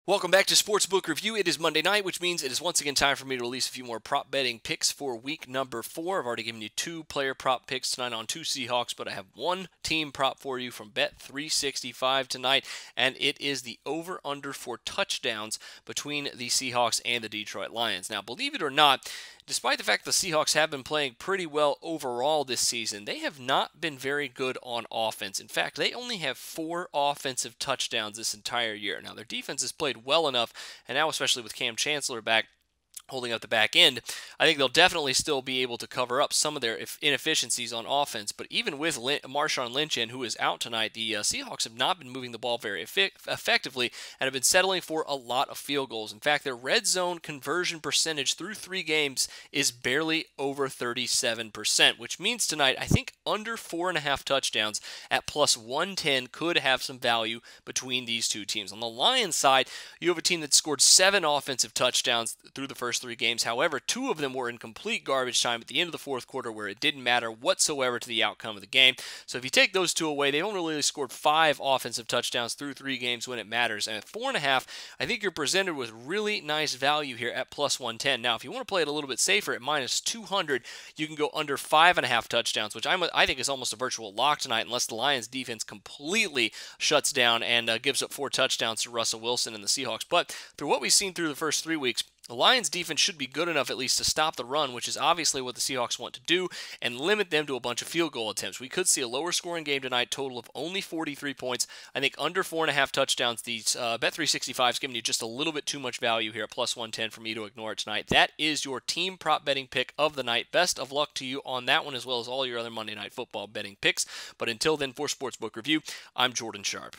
Welcome back to Sportsbook Review. It is Monday night, which means it is once again time for me to release a few more prop betting picks for week number 4. I've already given you 2 player prop picks tonight on 2 Seahawks, but I have 1 team prop for you from Bet365 tonight, and it is the over-under for touchdowns between the Seahawks and the Detroit Lions. Now, believe it or not, despite the fact the Seahawks have been playing pretty well overall this season, they have not been very good on offense. In fact, they only have 4 offensive touchdowns this entire year. Now, their defense has played well enough, and now especially with Cam Chancellor back, holding up the back end, I think they'll definitely still be able to cover up some of their inefficiencies on offense. But even with Marshawn Lynch who is out tonight, the Seahawks have not been moving the ball very effectively and have been settling for a lot of field goals. In fact, their red zone conversion percentage through 3 games is barely over 37%, which means tonight I think under 4.5 touchdowns at plus 110 could have some value between these two teams. On the Lions side, you have a team that scored 7 offensive touchdowns through the first 3 games. However, 2 of them were in complete garbage time at the end of the fourth quarter where it didn't matter whatsoever to the outcome of the game. So if you take those 2 away, they only really scored 5 offensive touchdowns through 3 games when it matters. And at 4.5, I think you're presented with really nice value here at plus 110. Now, if you want to play it a little bit safer at minus 200, you can go under 5.5 touchdowns, which I think is almost a virtual lock tonight unless the Lions defense completely shuts down and gives up 4 touchdowns to Russell Wilson and the Seahawks. But through what we've seen through the first 3 weeks, the Lions' defense should be good enough at least to stop the run, which is obviously what the Seahawks want to do, and limit them to a bunch of field goal attempts. We could see a lower scoring game tonight, total of only 43 points. I think under 4.5 touchdowns. The Bet365 is giving you just a little bit too much value here at plus 110 for me to ignore it tonight. That is your team prop betting pick of the night. Best of luck to you on that one, as well as all your other Monday Night Football betting picks. But until then, for Sportsbook Review, I'm Jordan Sharp.